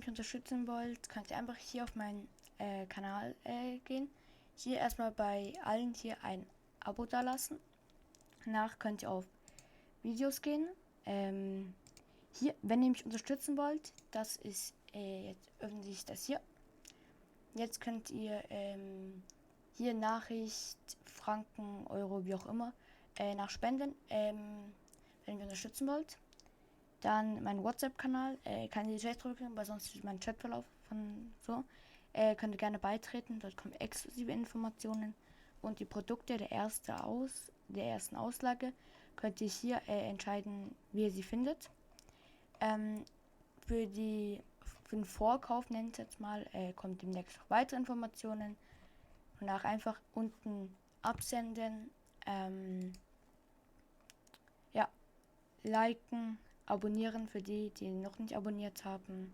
mich unterstützen wollt, könnt ihr einfach hier auf meinen Kanal gehen. Hier erstmal bei allen hier ein Abo dalassen. Danach könnt ihr auf Videos gehen. Hier, wenn ihr mich unterstützen wollt, das ist jetzt öffnet sich das hier. Jetzt könnt ihr hier Nachricht, Franken, Euro, wie auch immer, nach Spenden, wenn ihr unterstützen wollt. Dann mein WhatsApp-Kanal, kann ihr direkt drücken, weil sonst ist mein Chatverlauf von so. Könnt ihr gerne beitreten, dort kommen exklusive Informationen und die Produkte der ersten Auslage könnt ihr hier entscheiden, wie ihr sie findet. Für den Vorkauf, nennt es jetzt mal, kommt demnächst noch weitere Informationen. Danach einfach unten absenden, ja, liken, abonnieren für die noch nicht abonniert haben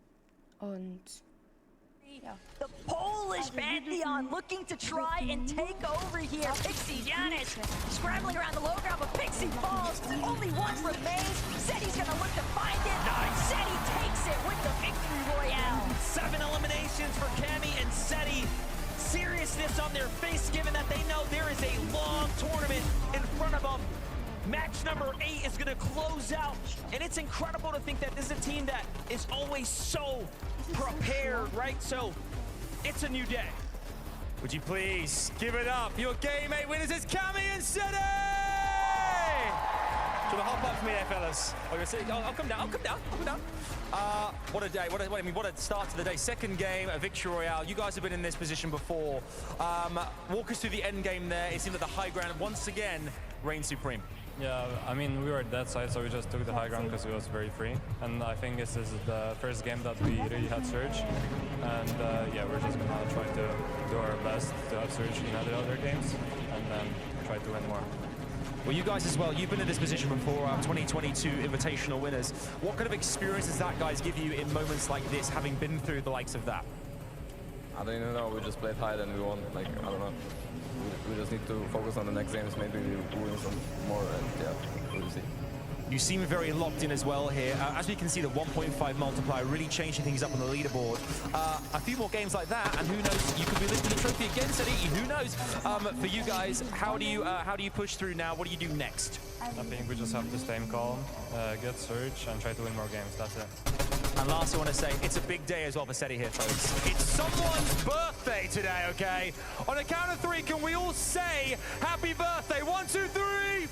und ja. The Polish Pantheon looking to try and take over here. Pixie Yanis scrambling around the low ground, but Pixie falls. Only one remains. Seti's gonna look to find it. Nice. Seti takes it with the victory royale. 7 eliminations for Cammy and Seti. Seriousness on their face, given that they know there is a long tournament in front of them. Match number 8 is going to close out, and it's incredible to think that this is a team that is always so prepared, right? So it's a new day. Would you please give it up? Your game 8 winners is Cammy and Seti! Do you want to hop up for me there, fellas? I'll come down, I'll come down. What a day, what a start to the day. Second game, a victory royale. You guys have been in this position before. Walk us through the end game there. It seemed that the high ground once again reigned supreme. Yeah, I mean, we were at that side, so we just took the high ground because it was very free. And I think this is the first game that we really had Surge. And yeah, we're just gonna try to do our best to have Surge in the other games and then try to win more. Well, you guys as well, you've been in this position before, 2022 Invitational winners. What kind of experience does that, guys, give you in moments like this, having been through the likes of that? I don't even know, we just played high and we won, like, I don't know. We just need to focus on the next games, maybe we win some more, and yeah, we'll see. You seem very locked in as well here. As we can see, the 1.5 multiplier really changing things up on the leaderboard. A few more games like that, and who knows, you could be lifting the trophy again, Seti. Who knows? For you guys, how do you push through now? What do you do next? I think we just have to stay calm, get Surge, and try to win more games. That's it. And lastly, I want to say, it's a big day as well for Seti here, folks. It's someone's birthday today, okay? On a count of 3, can we all say happy birthday? 1, 2, 3!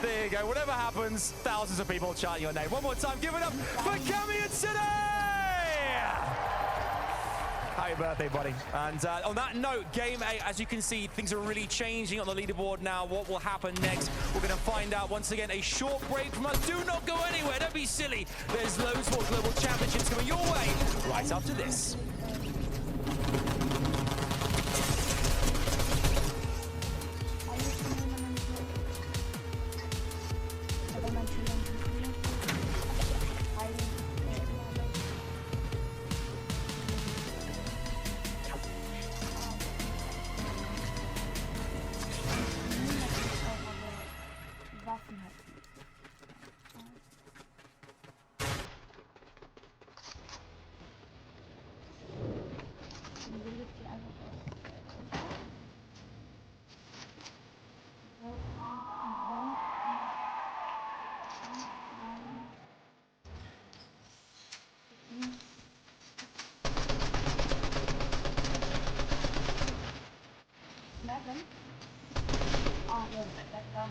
There you go. Whatever happens, thousands of people chant your name. One more time, give it up for Cammy and Seti! Happy birthday, buddy. And on that note, game 8, as you can see, things are really changing on the leaderboard now. What will happen next? We're going to find out once again. A short break from us. Do not go anywhere. Don't be silly. There's loads more global championships coming your way right after this. Waffen halt. Oh, yeah, that comes.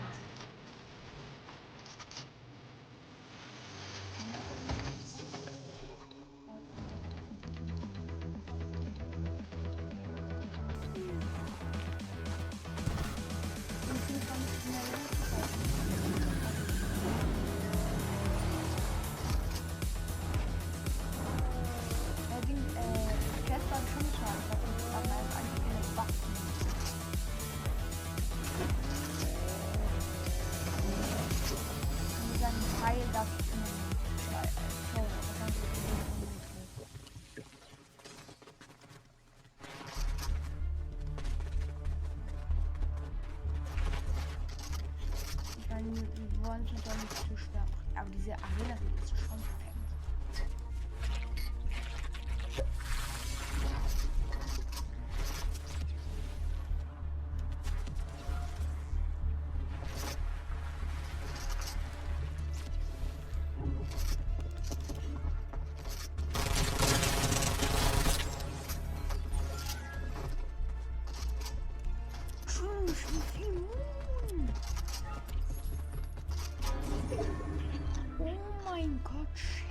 Wir wollen es doch nicht zu schwer machen, aber diese Arena ist schon perfekt.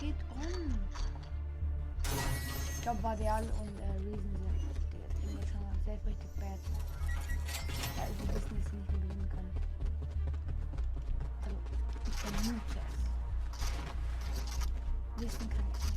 geht um? Ich glaube, Vardeal und Reason sind jetzt schon selbst richtig bad. Ja, sie wissen, dass sie nicht mehr gewinnen können. Also, ich vermute es. Wissen kann ich nicht.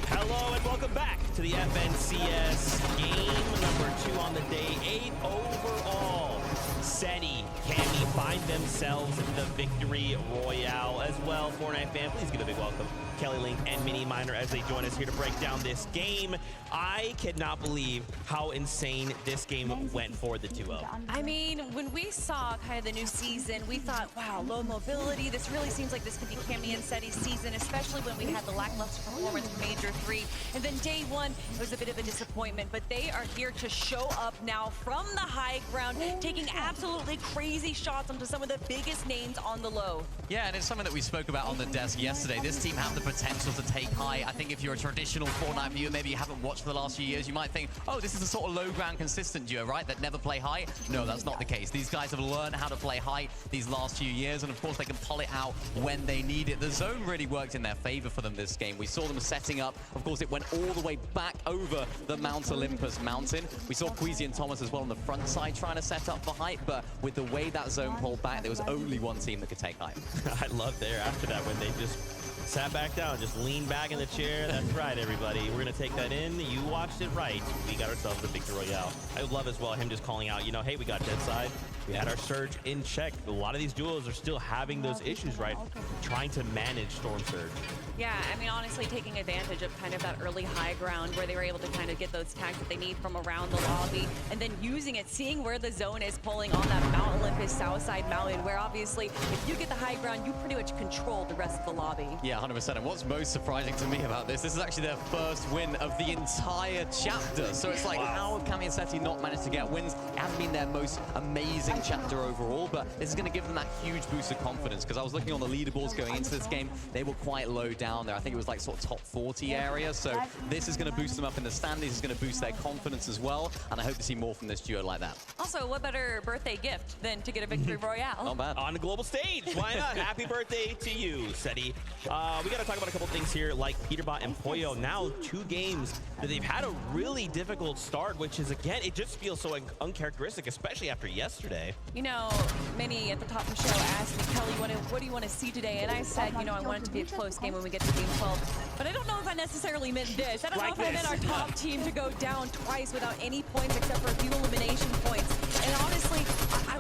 Hello and welcome back to the FNCS game number 2 on the day, 8 overall. Seti, Cammy find themselves the victory royale as well. Fortnite fan, please give a big welcome. Kelly Link and Mini Miner as they join us here to break down this game. I cannot believe how insane this game went for the duo. I mean, when we saw kind of the new season, we thought, wow, low mobility. This really seems like this could be Cammy and Seti's season, especially when we had the lackluster performance from Major 3. And then day 1, it was a bit of a disappointment, but they are here to show up now from the high ground, taking absolutely crazy shots onto some of the biggest names on the low. Yeah, and it's something that we spoke about on the desk yesterday. This team have the potential to take high. I think if you're a traditional Fortnite viewer, maybe you haven't watched for the last few years, you might think, oh, this is a sort of low ground consistent duo, right? That never play high. No, that's not the case. These guys have learned how to play high these last few years, and of course they can pull it out when they need it. The zone really worked in their favor for them this game. We saw them setting up. Of course, it went all the way back over the Mount Olympus mountain. We saw Queasy and Thomas as well on the front side trying to set up for height, but with the way that zone pulled back, there was only one team that could take height. I love there after that when they just sat back down, just leaned back in the chair. That's right, everybody. We're going to take that in. You watched it right. We got ourselves a victory royale. I love as well him just calling out, you know, hey, we got dead side. We had our surge in check. A lot of these duos are still having those issues, right? Trying to manage Storm Surge. Yeah, I mean, honestly, taking advantage of kind of that early high ground where they were able to kind of get those tags that they need from around the lobby, and then using it, seeing where the zone is pulling on that Mount Olympus south side mountain, where obviously, if you get the high ground, you pretty much control the rest of the lobby. Yeah, 100%. And what's most surprising to me about this is actually their first win of the entire chapter. So it's like, how have Cammy and Seti not managed to get wins? It hasn't been their most amazing chapter overall, but this is going to give them that huge boost of confidence, because I was looking on the leaderboards going into this game, they were quite low down there. I think it was like sort of top 40 area. So this is going to boost them up in the standings. It's going to boost their confidence as well. And I hope to see more from this duo like that. Also, what better birthday gift than to get a victory royale? Not bad. On the global stage. Why not? Happy birthday to you, Seti. We got to talk about a couple things here, like Peterbot and Poyo. Now 2 games that they've had a really difficult start, which is, again, it just feels so uncharacteristic, especially after yesterday. You know, Minnie at the top of the show asked me, Kelly, what do you want to see today? And I said, you know, I want it to be a close game when we get to game 12. But I don't know if I necessarily meant this. I don't know if I meant our top team to go down twice without any points except for a few elimination points. And honestly,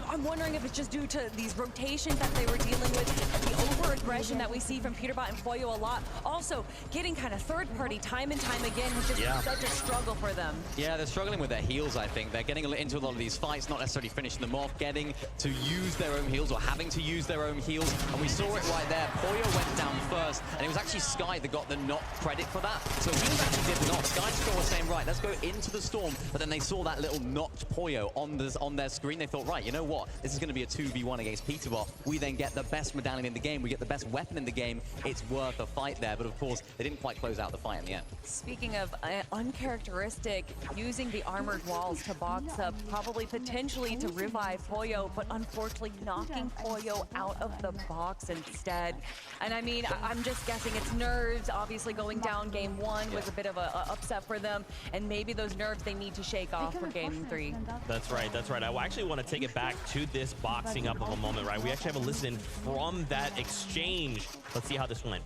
I'm wondering if it's just due to these rotations that they were dealing with, the over-aggression that we see from Peterbot and Poyo a lot. Also, getting kind of third-party time and time again has just been such a struggle for them. Yeah, they're struggling with their heals, I think. They're getting into a lot of these fights, not necessarily finishing them off, getting to use their own heals or having to use their own heals. And we saw it right there. Poyo went down first, and it was actually Sky that got the knock credit for that. So he actually did the knock. Sky Score was saying, right, let's go into the storm. But then they saw that little knocked Poyo on their screen. They thought, right, you know what? This is going to be a 2v1 against Peterbot. We then get the best medallion in the game. We get the best weapon in the game. It's worth a fight there. But of course, they didn't quite close out the fight in the end. Speaking of uncharacteristic, using the armored walls to box up, probably potentially to revive Poyo, but unfortunately knocking Poyo out of the box instead. And I mean, I'm just guessing it's nerves. Obviously going down game 1 was a bit of a upset for them, and maybe those nerves they need to shake off for game 3. That's right, that's right. I actually want to take it back to this boxing up of a moment, right? We actually have a listen from that exchange. Let's see how this went.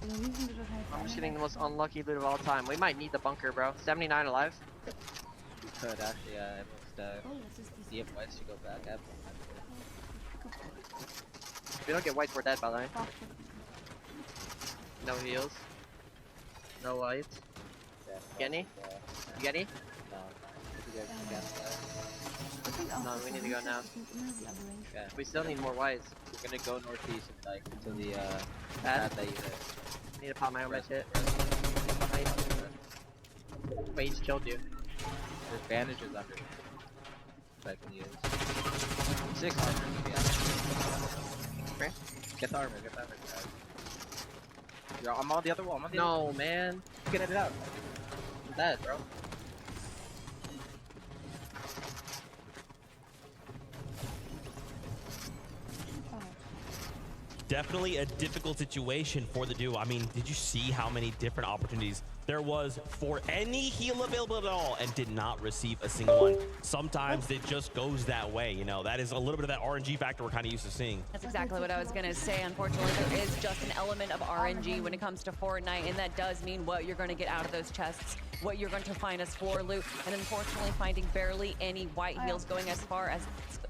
I'm just getting the most unlucky loot of all time. We might need the bunker, bro. 79 alive. We could actually, see if Whites should go back. If we don't get whites, we're dead, by the way. No heals. No whites. You get any? You get any? No. No, we need to go now. Yeah, we still need more whites. We're gonna go northeast like to the pad that you did. I need to pop my own shit. Wait, he just killed you. There's bandages under that I can use. 6 armor, yeah. Okay. Get the armor, get the armor. Yo, I'm on the other wall, I'm on the No, man. Get it out. I'm dead, bro. Definitely a difficult situation for the duo. I mean, did you see how many different opportunities there was for any heal available at all and did not receive a single one? Sometimes it just goes that way, you know. That is a little bit of that RNG factor we're kind of used to seeing. That's exactly what I was going to say. Unfortunately, there is just an element of RNG when it comes to Fortnite, and that does mean what you're going to get out of those chests, what you're going to find as floor loot, and unfortunately finding barely any white heals going as far as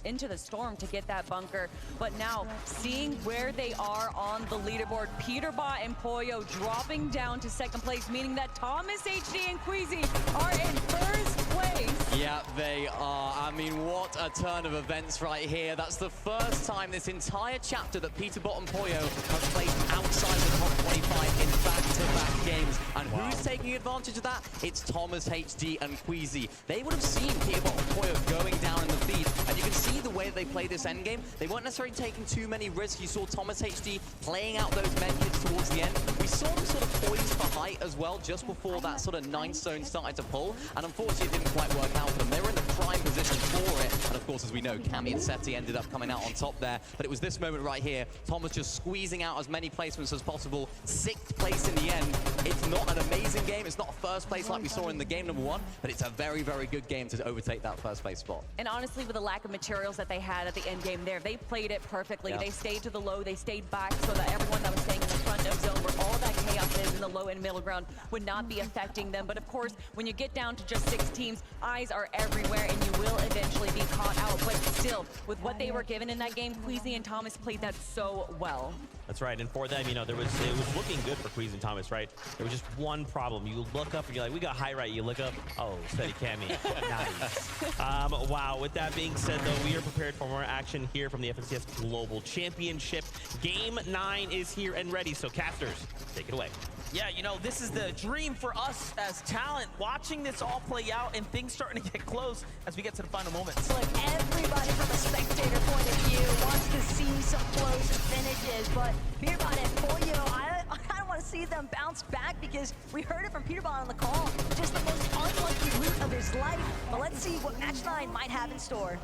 into the storm to get that bunker. But now, seeing where they are on the leaderboard, Peterbot and Pollo dropping down to second place, meaning that Thomas HD and Queasy are in first place. Yeah, they are. I mean, what a turn of events right here. That's the first time this entire chapter that Peterbot and Pollo have played outside the top 25 in back-to-back games. And who's taking advantage of that? It's Thomas HD and Queasy. They would have seen Peterbot and Pollo going down in the feed, and you can see the way that they play this endgame. They weren't necessarily taking too many risks. You saw Thomas HD playing out those med kits towards the end. We saw him sort of poised for height as well just before that sort of 9 stone started to pull, and unfortunately it didn't quite work out for them. They were in the prime position for it, and of course, as we know, Cammy and Seti ended up coming out on top there, but it was this moment right here, Thomas just squeezing out as many placements as possible, 6th place in the end. It's not an amazing game, it's not a first place like we saw in the game number 1, but it's a very, very good game to overtake that first place spot. And honestly, with the lack of materials that they had at the end game there, they played it perfectly. Yeah. They stayed to the low, they stayed back so that everyone that was staying in the front of zone where all that chaos is in the low and middle ground would not be affecting them. But of course, when you get down to just 6 teams, eyes are everywhere and you will eventually be caught out. But still, with what they were given in that game, Queasy and Thomas played that so well. That's right, and for them, you know, it was looking good for Queasy and Thomas, right? There was just one problem. You look up and you're like, we got high right. You look up, oh, steady Cammy. Nice. Wow, with that being said, though, we are prepared for more action here from the FNCS Global Championship. Game 9 is here and ready, so casters, take it away. Yeah, you know, this is the dream for us as talent, watching this all play out and things starting to get close as we get to the final moments. Look, everybody from a spectator point of view wants to see some close finishes, but Peterbot and Pollo, I kind of want to see them bounce back because we heard it from Peterbot on the call, just the most unlucky loot of his life. But let's see what Match 9 might have in store.